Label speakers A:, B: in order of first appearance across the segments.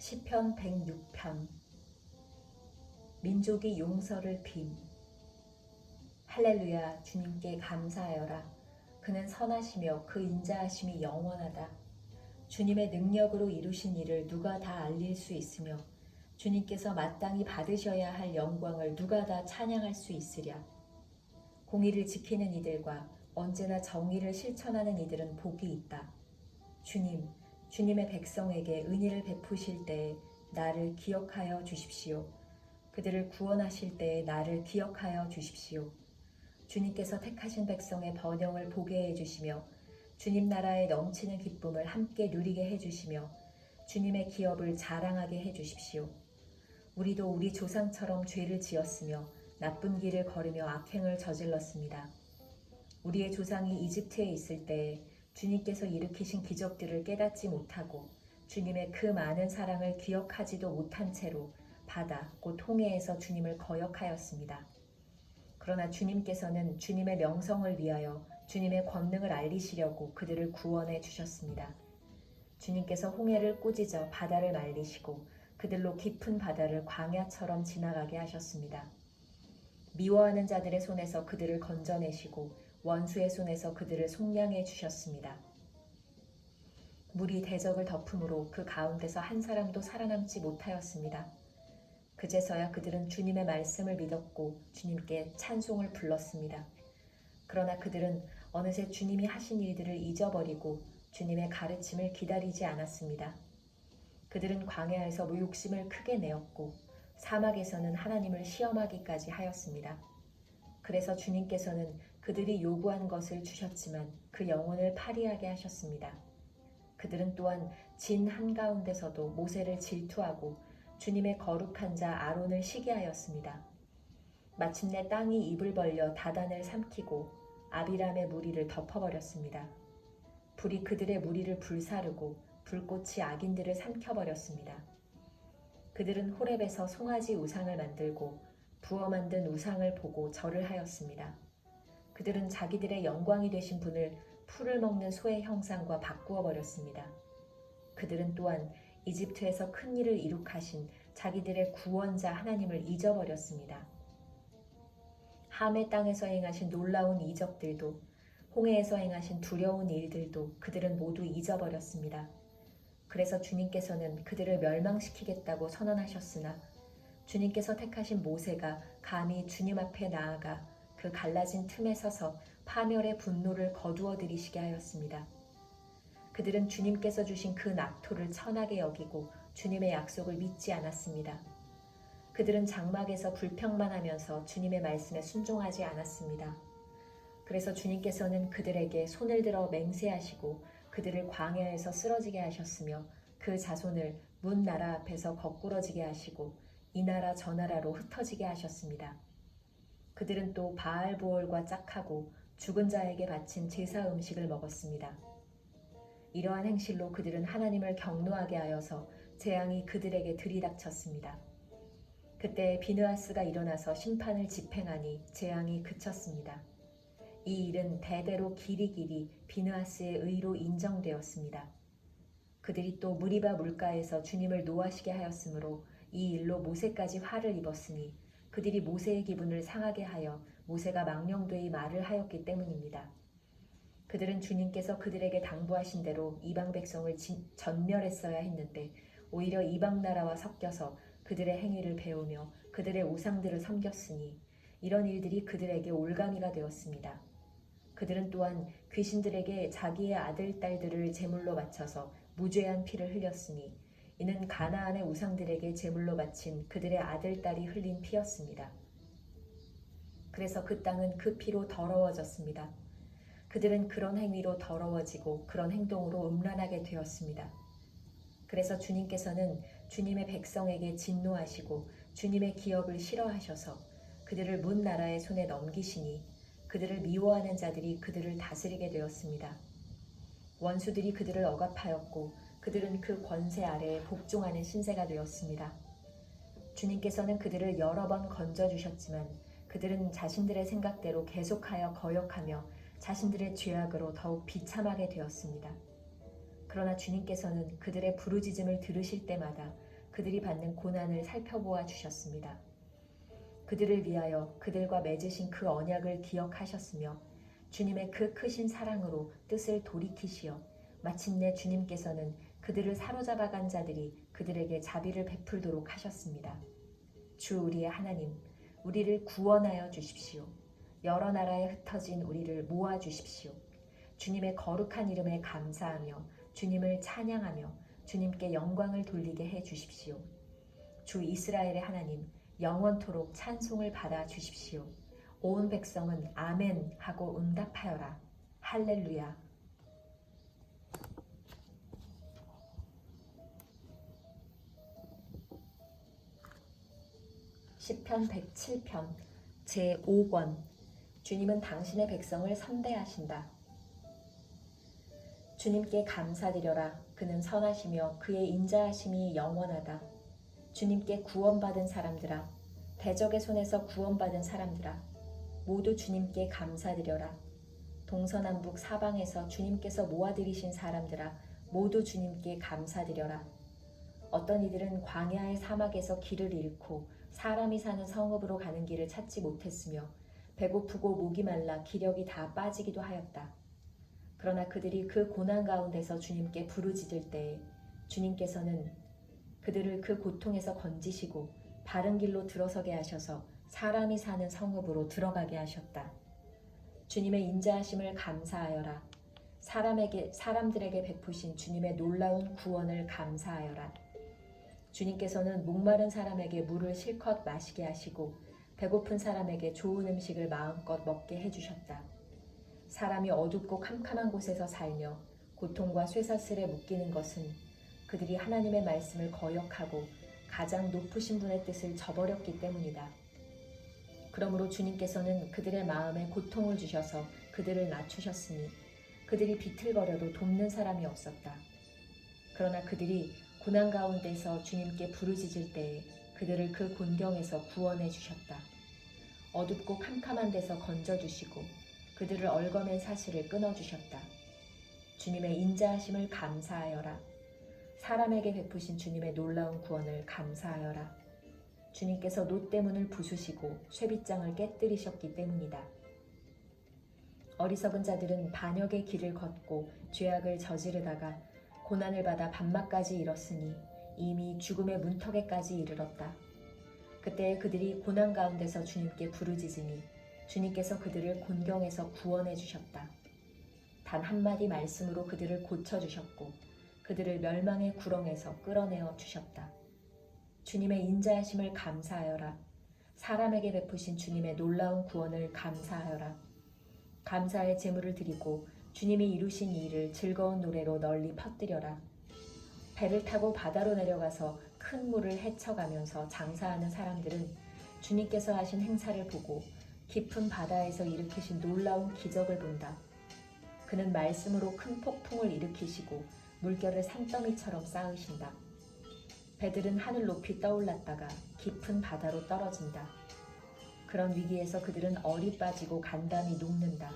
A: 시편 106편. 민족이 용서를 빔. 할렐루야. 주님께 감사하여라. 그는 선하시며 그 인자하심이 영원하다. 주님의 능력으로 이루신 일을 누가 다 알릴 수 있으며 주님께서 마땅히 받으셔야 할 영광을 누가 다 찬양할 수 있으랴. 공의를 지키는 이들과 언제나 정의를 실천하는 이들은 복이 있다. 주님의 백성에게 은혜를 베푸실 때에 나를 기억하여 주십시오. 그들을 구원하실 때에 나를 기억하여 주십시오. 주님께서 택하신 백성의 번영을 보게 해주시며 주님 나라의 넘치는 기쁨을 함께 누리게 해주시며 주님의 기업을 자랑하게 해주십시오. 우리도 우리 조상처럼 죄를 지었으며 나쁜 길을 걸으며 악행을 저질렀습니다. 우리의 조상이 이집트에 있을 때에 주님께서 일으키신 기적들을 깨닫지 못하고 주님의 그 많은 사랑을 기억하지도 못한 채로 바다 곧 홍해에서 주님을 거역하였습니다. 그러나 주님께서는 주님의 명성을 위하여 주님의 권능을 알리시려고 그들을 구원해 주셨습니다. 주님께서 홍해를 꾸짖어 바다를 말리시고 그들로 깊은 바다를 광야처럼 지나가게 하셨습니다. 미워하는 자들의 손에서 그들을 건져내시고 원수의 손에서 그들을 속량해 주셨습니다. 물이 대적을 덮음으로 그 가운데서 한 사람도 살아남지 못하였습니다. 그제서야 그들은 주님의 말씀을 믿었고 주님께 찬송을 불렀습니다. 그러나 그들은 어느새 주님이 하신 일들을 잊어버리고 주님의 가르침을 기다리지 않았습니다. 그들은 광야에서 욕심을 크게 내었고 사막에서는 하나님을 시험하기까지 하였습니다. 그래서 주님께서는 그들이 요구한 것을 주셨지만 그 영혼을 파리하게 하셨습니다. 그들은 또한 진 한가운데서도 모세를 질투하고 주님의 거룩한 자 아론을 시기하였습니다. 마침내 땅이 입을 벌려 다단을 삼키고 아비람의 무리를 덮어버렸습니다. 불이 그들의 무리를 불사르고 불꽃이 악인들을 삼켜버렸습니다. 그들은 호렙에서 송아지 우상을 만들고 부어 만든 우상을 보고 절을 하였습니다. 그들은 자기들의 영광이 되신 분을 풀을 먹는 소의 형상과 바꾸어 버렸습니다. 그들은 또한 이집트에서 큰 일을 이룩하신 자기들의 구원자 하나님을 잊어버렸습니다. 함의 땅에서 행하신 놀라운 이적들도 홍해에서 행하신 두려운 일들도 그들은 모두 잊어버렸습니다. 그래서 주님께서는 그들을 멸망시키겠다고 선언하셨으나 주님께서 택하신 모세가 감히 주님 앞에 나아가 그 갈라진 틈에 서서 파멸의 분노를 거두어 들이시게 하였습니다. 그들은 주님께서 주신 그 낙토를 천하게 여기고 주님의 약속을 믿지 않았습니다. 그들은 장막에서 불평만 하면서 주님의 말씀에 순종하지 않았습니다. 그래서 주님께서는 그들에게 손을 들어 맹세하시고 그들을 광야에서 쓰러지게 하셨으며 그 자손을 문 나라 앞에서 거꾸러지게 하시고 이 나라 저 나라로 흩어지게 하셨습니다. 그들은 또 바알보올과 짝하고 죽은 자에게 바친 제사 음식을 먹었습니다. 이러한 행실로 그들은 하나님을 경노하게 하여서 재앙이 그들에게 들이닥쳤습니다. 그때 비느하스가 일어나서 심판을 집행하니 재앙이 그쳤습니다. 이 일은 대대로 길이 비느하스의 의로 인정되었습니다. 그들이 또 무리바 물가에서 주님을 노하시게 하였으므로 이 일로 모세까지 화를 입었으니 그들이 모세의 기분을 상하게 하여 모세가 망령되이 말을 하였기 때문입니다. 그들은 주님께서 그들에게 당부하신 대로 이방 백성을 전멸했어야 했는데 오히려 이방 나라와 섞여서 그들의 행위를 배우며 그들의 우상들을 섬겼으니 이런 일들이 그들에게 올가미가 되었습니다. 그들은 또한 귀신들에게 자기의 아들, 딸들을 제물로 바쳐서 무죄한 피를 흘렸으니 이는 가나안의 우상들에게 제물로 바친 그들의 아들, 딸이 흘린 피였습니다. 그래서 그 땅은 그 피로 더러워졌습니다. 그들은 그런 행위로 더러워지고 그런 행동으로 음란하게 되었습니다. 그래서 주님께서는 주님의 백성에게 진노하시고 주님의 기업을 싫어하셔서 그들을 문 나라의 손에 넘기시니 그들을 미워하는 자들이 그들을 다스리게 되었습니다. 원수들이 그들을 억압하였고 그들은 그 권세 아래에 복종하는 신세가 되었습니다. 주님께서는 그들을 여러 번 건져주셨지만 그들은 자신들의 생각대로 계속하여 거역하며 자신들의 죄악으로 더욱 비참하게 되었습니다. 그러나 주님께서는 그들의 부르짖음을 들으실 때마다 그들이 받는 고난을 살펴보아 주셨습니다. 그들을 위하여 그들과 맺으신 그 언약을 기억하셨으며 주님의 그 크신 사랑으로 뜻을 돌이키시어 마침내 주님께서는 그들을 사로잡아간 자들이 그들에게 자비를 베풀도록 하셨습니다. 주 우리의 하나님, 우리를 구원하여 주십시오. 여러 나라에 흩어진 우리를 모아 주십시오. 주님의 거룩한 이름에 감사하며 주님을 찬양하며 주님께 영광을 돌리게 해 주십시오. 주 이스라엘의 하나님, 영원토록 찬송을 받아 주십시오. 온 백성은 아멘 하고 응답하여라. 할렐루야. 시편 107편 제5권. 주님은 당신의 백성을 선대하신다. 주님께 감사드려라. 그는 선하시며 그의 인자하심이 영원하다. 주님께 구원받은 사람들아, 대적의 손에서 구원받은 사람들아, 모두 주님께 감사드려라. 동서남북 사방에서 주님께서 모아들이신 사람들아, 모두 주님께 감사드려라. 어떤 이들은 광야의 사막에서 길을 잃고 사람이 사는 성읍으로 가는 길을 찾지 못했으며 배고프고 목이 말라 기력이 다 빠지기도 하였다. 그러나 그들이 그 고난 가운데서 주님께 부르짖을 때에 주님께서는 그들을 그 고통에서 건지시고 바른 길로 들어서게 하셔서 사람이 사는 성읍으로 들어가게 하셨다. 주님의 인자하심을 감사하여라. 사람들에게 베푸신 주님의 놀라운 구원을 감사하여라. 주님께서는 목마른 사람에게 물을 실컷 마시게 하시고 배고픈 사람에게 좋은 음식을 마음껏 먹게 해주셨다. 사람이 어둡고 캄캄한 곳에서 살며 고통과 쇠사슬에 묶이는 것은 그들이 하나님의 말씀을 거역하고 가장 높으신 분의 뜻을 저버렸기 때문이다. 그러므로 주님께서는 그들의 마음에 고통을 주셔서 그들을 낮추셨으니 그들이 비틀거려도 돕는 사람이 없었다. 그러나 그들이 고난 가운데서 주님께 부르짖을 때에 그들을 그 곤경에서 구원해 주셨다. 어둡고 캄캄한 데서 건져주시고 그들을 얽어맨 사슬을 끊어주셨다. 주님의 인자하심을 감사하여라. 사람에게 베푸신 주님의 놀라운 구원을 감사하여라. 주님께서 놋대문을 부수시고 쇠빗장을 깨뜨리셨기 때문이다. 어리석은 자들은 반역의 길을 걷고 죄악을 저지르다가 고난을 받아 밤낮까지 이뤘으니 이미 죽음의 문턱에까지 이르렀다. 그때 그들이 고난 가운데서 주님께 부르짖으니 주님께서 그들을 곤경에서 구원해 주셨다. 단 한마디 말씀으로 그들을 고쳐주셨고 그들을 멸망의 구렁에서 끌어내어 주셨다. 주님의 인자하심을 감사하여라. 사람에게 베푸신 주님의 놀라운 구원을 감사하여라. 감사의 제물을 드리고 주님이 이루신 일을 즐거운 노래로 널리 퍼뜨려라. 배를 타고 바다로 내려가서 큰 물을 헤쳐가면서 장사하는 사람들은 주님께서 하신 행사를 보고 깊은 바다에서 일으키신 놀라운 기적을 본다. 그는 말씀으로 큰 폭풍을 일으키시고 물결을 산더미처럼 쌓으신다. 배들은 하늘 높이 떠올랐다가 깊은 바다로 떨어진다. 그런 위기에서 그들은 얼이 빠지고 간담이 녹는다.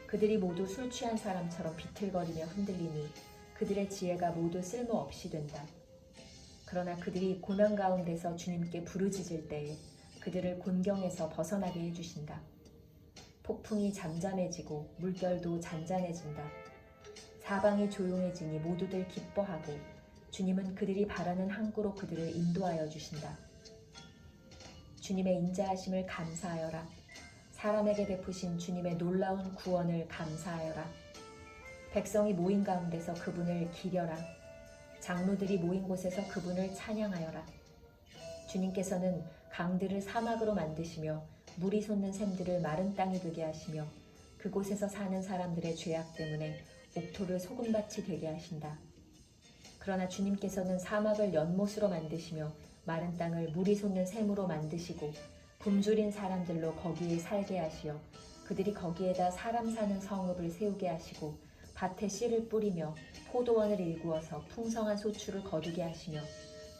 A: 그들이 모두 술 취한 사람처럼 비틀거리며 흔들리니 그들의 지혜가 모두 쓸모없이 된다. 그러나 그들이 고난 가운데서 주님께 부르짖을 때에 그들을 곤경에서 벗어나게 해주신다. 폭풍이 잠잠해지고 물결도 잔잔해진다. 사방이 조용해지니 모두들 기뻐하고 주님은 그들이 바라는 항구로 그들을 인도하여 주신다. 주님의 인자하심을 감사하여라. 사람에게 베푸신 주님의 놀라운 구원을 감사하여라. 백성이 모인 가운데서 그분을 기려라. 장로들이 모인 곳에서 그분을 찬양하여라. 주님께서는 강들을 사막으로 만드시며 물이 솟는 샘들을 마른 땅이 되게 하시며 그곳에서 사는 사람들의 죄악 때문에 옥토를 소금밭이 되게 하신다. 그러나 주님께서는 사막을 연못으로 만드시며 마른 땅을 물이 솟는 샘으로 만드시고 굶주린 사람들로 거기에 살게 하시어 그들이 거기에다 사람 사는 성읍을 세우게 하시고 밭에 씨를 뿌리며 포도원을 일구어서 풍성한 소출을 거두게 하시며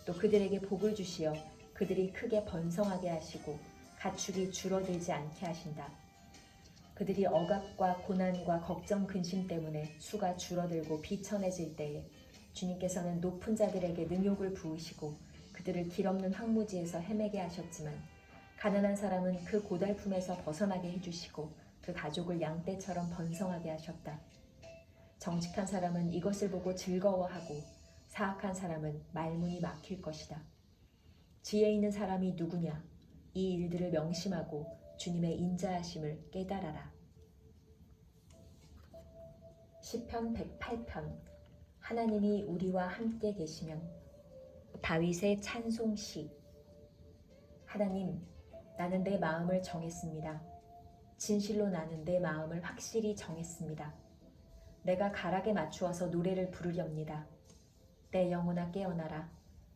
A: 또 그들에게 복을 주시어 그들이 크게 번성하게 하시고 가축이 줄어들지 않게 하신다. 그들이 억압과 고난과 걱정 근심 때문에 수가 줄어들고 비천해질 때에 주님께서는 높은 자들에게 능욕을 부으시고 그들을 길 없는 황무지에서 헤매게 하셨지만 가난한 사람은 그 고달픔에서 벗어나게 해주시고 그 가족을 양떼처럼 번성하게 하셨다. 정직한 사람은 이것을 보고 즐거워하고 사악한 사람은 말문이 막힐 것이다. 지혜 있는 사람이 누구냐? 이 일들을 명심하고 주님의 인자하심을 깨달아라. 시편 108편. 하나님이 우리와 함께 계시면. 다윗의 찬송시. 하나님, 나는 내 마음을 정했습니다. 진실로 나는 내 마음을 확실히 정했습니다. 내가 가락에 맞추어서 노래를 부르렵니다. 내 영혼아 깨어나라.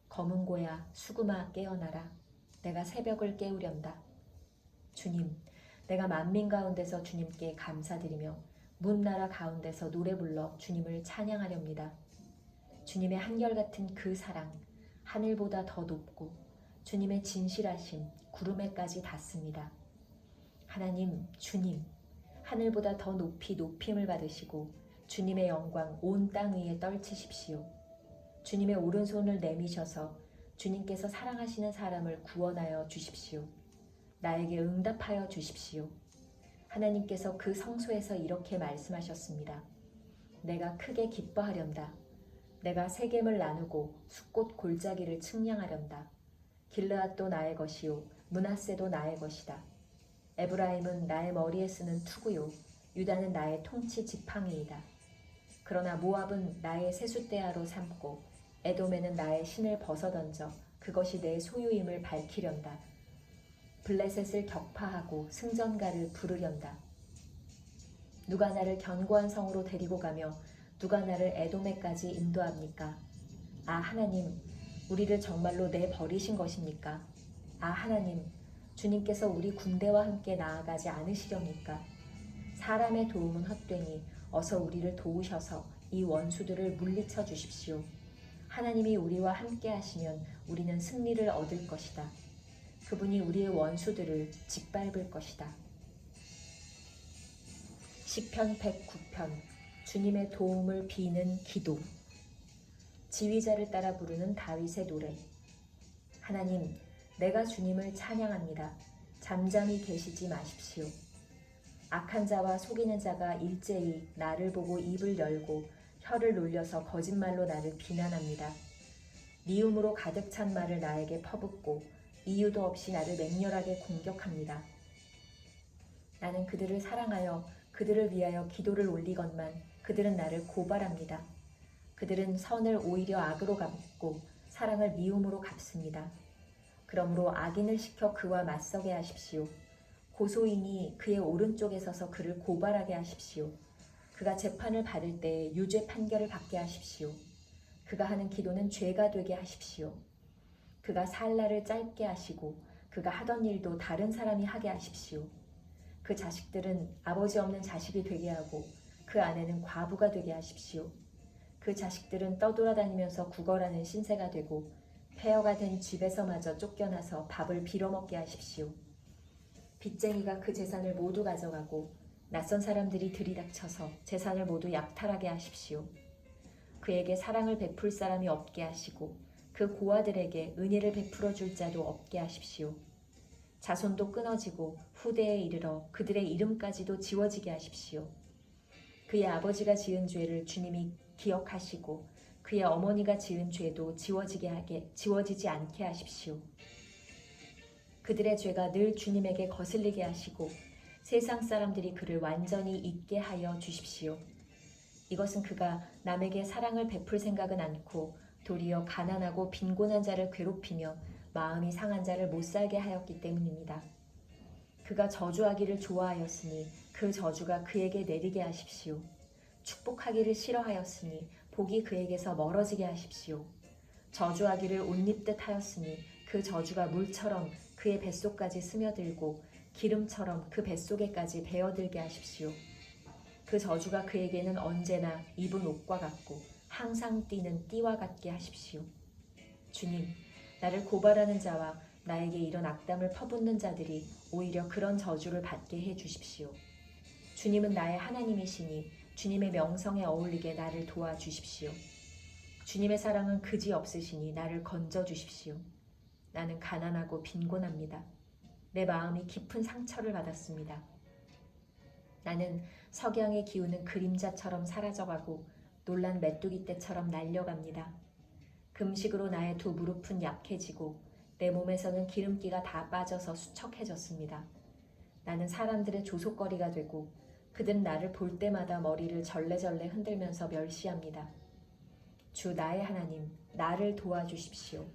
A: 검은 고야 수금아 깨어나라. 내가 새벽을 깨우련다. 주님, 내가 만민 가운데서 주님께 감사드리며 문나라 가운데서 노래 불러 주님을 찬양하렵니다. 주님의 한결같은 그 사랑, 하늘보다 더 높고 주님의 진실하심, 구름에까지 닿습니다. 하나님, 주님, 하늘보다 더 높이 높임을 받으시고 주님의 영광 온 땅 위에 떨치십시오. 주님의 오른손을 내미셔서 주님께서 사랑하시는 사람을 구원하여 주십시오. 나에게 응답하여 주십시오. 하나님께서 그 성소에서 이렇게 말씀하셨습니다. 내가 크게 기뻐하련다. 내가 세겜을 나누고 숫꽃 골짜기를 측량하련다. 길르앗도 나의 것이요 므낫세도 나의 것이다. 에브라임은 나의 머리에 쓰는 투구요 유다는 나의 통치 지팡이이다. 그러나 모압은 나의 세숫대야로 삼고 에돔에는 나의 신을 벗어던져 그것이 내 소유임을 밝히련다. 블레셋을 격파하고 승전가를 부르련다. 누가 나를 견고한 성으로 데리고 가며 누가 나를 에돔에까지 인도합니까? 아 하나님, 우리를 정말로 내버리신 것입니까? 아 하나님, 주님께서 우리 군대와 함께 나아가지 않으시렵니까? 사람의 도움은 헛되니 어서 우리를 도우셔서 이 원수들을 물리쳐 주십시오. 하나님이 우리와 함께 하시면 우리는 승리를 얻을 것이다. 그분이 우리의 원수들을 짓밟을 것이다. 시편 109편. 주님의 도움을 비는 기도. 지휘자를 따라 부르는 다윗의 노래. 하나님, 내가 주님을 찬양합니다. 잠잠히 계시지 마십시오. 악한 자와 속이는 자가 일제히 나를 보고 입을 열고 혀를 놀려서 거짓말로 나를 비난합니다. 미움으로 가득 찬 말을 나에게 퍼붓고 이유도 없이 나를 맹렬하게 공격합니다. 나는 그들을 사랑하여 그들을 위하여 기도를 올리건만 그들은 나를 고발합니다. 그들은 선을 오히려 악으로 갚고 사랑을 미움으로 갚습니다. 그러므로 악인을 시켜 그와 맞서게 하십시오. 고소인이 그의 오른쪽에 서서 그를 고발하게 하십시오. 그가 재판을 받을 때에 유죄 판결을 받게 하십시오. 그가 하는 기도는 죄가 되게 하십시오. 그가 살 날을 짧게 하시고 그가 하던 일도 다른 사람이 하게 하십시오. 그 자식들은 아버지 없는 자식이 되게 하고 그 아내는 과부가 되게 하십시오. 그 자식들은 떠돌아다니면서 구걸하는 신세가 되고 폐허가 된 집에서마저 쫓겨나서 밥을 빌어먹게 하십시오. 빚쟁이가 그 재산을 모두 가져가고 낯선 사람들이 들이닥쳐서 재산을 모두 약탈하게 하십시오. 그에게 사랑을 베풀 사람이 없게 하시고 그 고아들에게 은혜를 베풀어 줄 자도 없게 하십시오. 자손도 끊어지고 후대에 이르러 그들의 이름까지도 지워지게 하십시오. 그의 아버지가 지은 죄를 주님이 기억하시고 그의 어머니가 지은 죄도 지워지지 않게 하십시오. 그들의 죄가 늘 주님에게 거슬리게 하시고 세상 사람들이 그를 완전히 잊게 하여 주십시오. 이것은 그가 남에게 사랑을 베풀 생각은 않고 도리어 가난하고 빈곤한 자를 괴롭히며 마음이 상한 자를 못살게 하였기 때문입니다. 그가 저주하기를 좋아하였으니 그 저주가 그에게 내리게 하십시오. 축복하기를 싫어하였으니 복이 그에게서 멀어지게 하십시오. 저주하기를 옷 입듯 하였으니 그 저주가 물처럼 그의 뱃속까지 스며들고 기름처럼 그 뱃속에까지 배어들게 하십시오. 그 저주가 그에게는 언제나 입은 옷과 같고 항상 뛰는 띠와 같게 하십시오. 주님, 나를 고발하는 자와 나에게 이런 악담을 퍼붓는 자들이 오히려 그런 저주를 받게 해 주십시오. 주님은 나의 하나님이시니 주님의 명성에 어울리게 나를 도와주십시오. 주님의 사랑은 그지없으시니 나를 건져 주십시오. 나는 가난하고 빈곤합니다. 내 마음이 깊은 상처를 받았습니다. 나는 석양의 기운은 그림자처럼 사라져가고 놀란 메뚜기 떼처럼 날려갑니다. 금식으로 나의 두 무릎은 약해지고 내 몸에서는 기름기가 다 빠져서 수척해졌습니다. 나는 사람들의 조속거리가 되고 그들은 나를 볼 때마다 머리를 절레절레 흔들면서 멸시합니다. 주 나의 하나님, 나를 도와주십시오.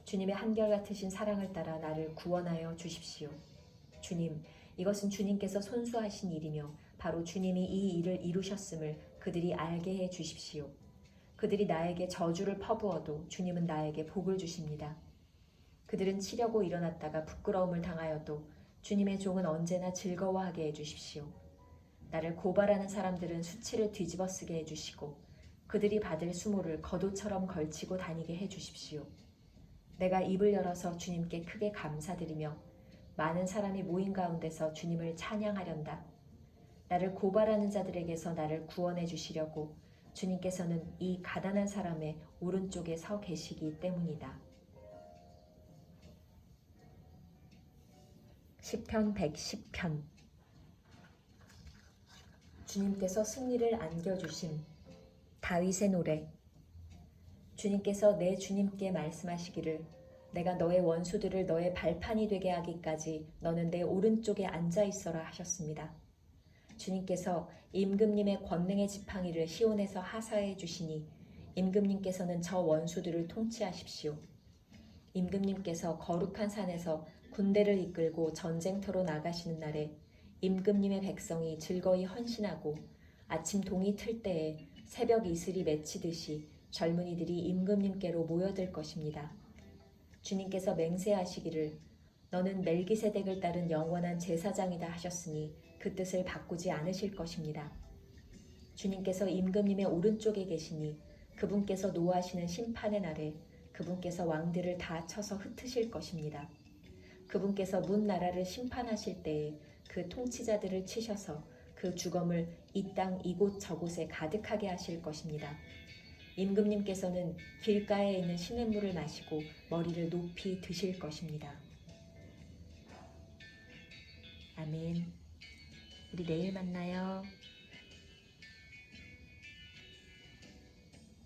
A: 주님의 한결같으신 사랑을 따라 나를 구원하여 주십시오. 주님, 이것은 주님께서 손수하신 일이며 바로 주님이 이 일을 이루셨음을 그들이 알게 해 주십시오. 그들이 나에게 저주를 퍼부어도 주님은 나에게 복을 주십니다. 그들은 치려고 일어났다가 부끄러움을 당하여도 주님의 종은 언제나 즐거워하게 해주십시오. 나를 고발하는 사람들은 수치를 뒤집어 쓰게 해주시고 그들이 받을 수모를 겉옷처럼 걸치고 다니게 해주십시오. 내가 입을 열어서 주님께 크게 감사드리며 많은 사람이 모인 가운데서 주님을 찬양하련다. 나를 고발하는 자들에게서 나를 구원해 주시려고 주님께서는 이 가난한 사람의 오른쪽에 서 계시기 때문이다. 시편 110편. 주님께서 승리를 안겨주심. 다윗의 노래. 주님께서 내 주님께 말씀하시기를 내가 너의 원수들을 너의 발판이 되게 하기까지 너는 내 오른쪽에 앉아 있어라 하셨습니다. 주님께서 임금님의 권능의 지팡이를 시온에서 하사해 주시니 임금님께서는 저 원수들을 통치하십시오. 임금님께서 거룩한 산에서 군대를 이끌고 전쟁터로 나가시는 날에 임금님의 백성이 즐거이 헌신하고 아침 동이 틀 때에 새벽 이슬이 맺히듯이 젊은이들이 임금님께로 모여들 것입니다. 주님께서 맹세하시기를 너는 멜기세덱을 따른 영원한 제사장이다 하셨으니 그 뜻을 바꾸지 않으실 것입니다. 주님께서 임금님의 오른쪽에 계시니 그분께서 노하시는 심판의 날에 그분께서 왕들을 다 쳐서 흩으실 것입니다. 그분께서 문 나라를 심판하실 때에 그 통치자들을 치셔서 그 주검을 이 땅 이곳 저곳에 가득하게 하실 것입니다. 임금님께서는 길가에 있는 시냇물을 마시고 머리를 높이 드실 것입니다. 아멘. 우리 내일 만나요.